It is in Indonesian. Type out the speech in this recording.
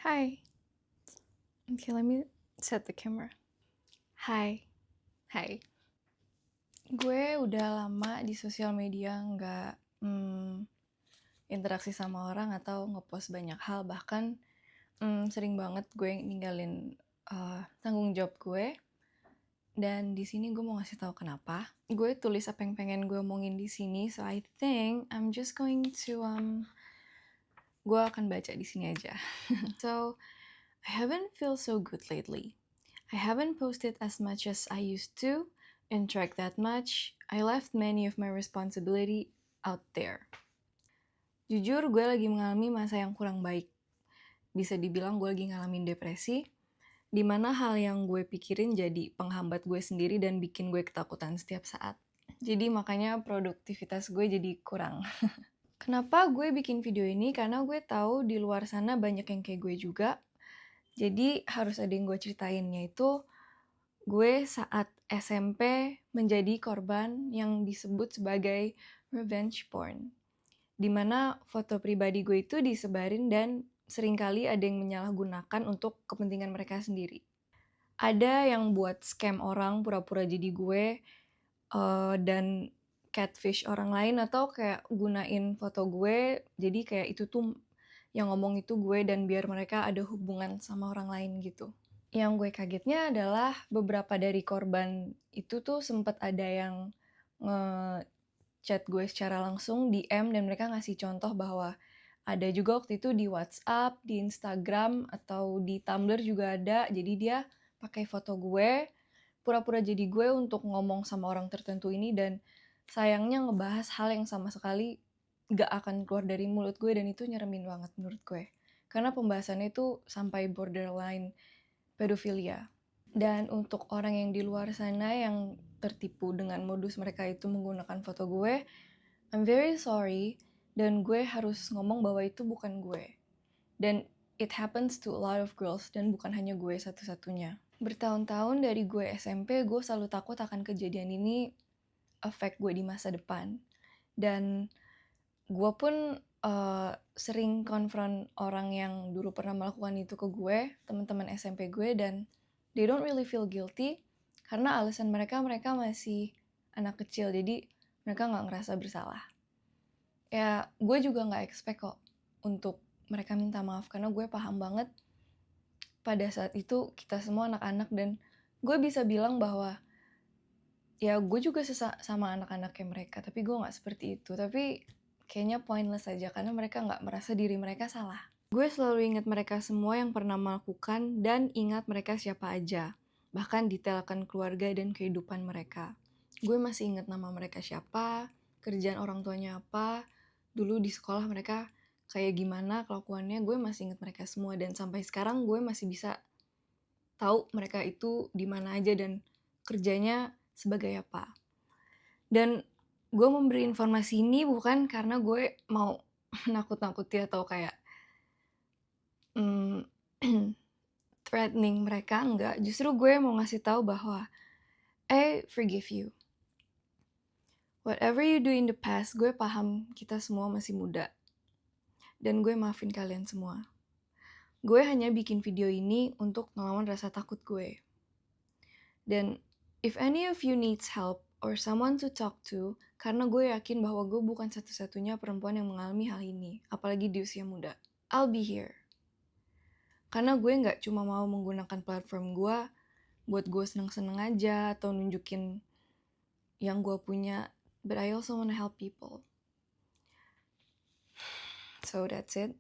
Hi. Okay, let me set the camera. Hi. Hi. Gue udah lama di sosial media nggak interaksi sama orang atau ngepost banyak hal. Bahkan sering banget gue ninggalin tanggung jawab gue. Dan di sini gue mau ngasih tahu kenapa. Gue tulis apa yang pengen gue omongin di sini. So I think I'm just going to gue akan baca di sini aja. So I haven't feel so good lately. I haven't posted as much as I used to and track that much. I left many of my responsibility out there. Jujur, gue lagi mengalami masa yang kurang baik. Bisa dibilang gue lagi ngalamin depresi, di mana hal yang gue pikirin jadi penghambat gue sendiri dan bikin gue ketakutan setiap saat. Jadi makanya produktivitas gue jadi kurang. Kenapa gue bikin video ini? Karena gue tahu di luar sana banyak yang kayak gue juga. Jadi harus ada yang gue ceritain, yaitu gue saat SMP menjadi korban yang disebut sebagai revenge porn. Dimana foto pribadi gue itu disebarin dan seringkali ada yang menyalahgunakan untuk kepentingan mereka sendiri. Ada yang buat scam orang pura-pura jadi gue dan catfish orang lain, atau kayak gunain foto gue jadi kayak itu tuh yang ngomong itu gue dan biar mereka ada hubungan sama orang lain gitu. Yang gue kagetnya adalah beberapa dari korban itu tuh sempet ada yang nge-chat gue secara langsung, DM, dan mereka ngasih contoh bahwa ada juga waktu itu di WhatsApp, di Instagram, atau di Tumblr juga ada. Jadi dia pakai foto gue, pura-pura jadi gue untuk ngomong sama orang tertentu ini, dan sayangnya ngebahas hal yang sama sekali gak akan keluar dari mulut gue, dan itu nyeremin banget menurut gue. Karena pembahasannya itu sampai borderline pedofilia. Dan untuk orang yang di luar sana yang tertipu dengan modus mereka itu menggunakan foto gue, I'm very sorry, dan gue harus ngomong bahwa itu bukan gue. Dan it happens to a lot of girls, dan bukan hanya gue satu-satunya. Bertahun-tahun dari gue SMP, gue selalu takut akan kejadian ini affect gue di masa depan. Dan gue pun sering konfront orang yang dulu pernah melakukan itu ke gue, teman-teman SMP gue, dan they don't really feel guilty karena alasan mereka masih anak kecil, jadi mereka nggak ngerasa bersalah. Ya, gue juga nggak expect kok untuk mereka minta maaf, karena gue paham banget pada saat itu kita semua anak-anak, dan gue bisa bilang bahwa ya gue juga sama anak-anak kayak mereka, tapi gue nggak seperti itu. Tapi kayaknya pointless aja karena mereka nggak merasa diri mereka salah. Gue selalu ingat mereka semua yang pernah melakukan, dan ingat mereka siapa aja. Bahkan detailkan keluarga dan kehidupan mereka. Gue masih ingat nama mereka siapa, kerjaan orang tuanya apa, dulu di sekolah mereka kayak gimana kelakuannya. Gue masih ingat mereka semua, dan sampai sekarang gue masih bisa tahu mereka itu di mana aja dan kerjanya sebagai apa. Dan gue memberi informasi ini bukan karena gue mau nakut-nakuti atau kayak threatening mereka, enggak. Justru gue mau ngasih tahu bahwa I forgive you. Whatever you do in the past, gue paham kita semua masih muda. Dan gue maafin kalian semua. Gue hanya bikin video ini untuk ngelawan rasa takut gue. Dan if any of you needs help or someone to talk to, karena gue yakin bahwa gue bukan satu-satunya perempuan yang mengalami hal ini, apalagi di usia muda. I'll be here. Karena gue gak cuma mau menggunakan platform gue buat gue seneng-seneng aja atau nunjukin yang gue punya, but I also wanna help people. So that's it.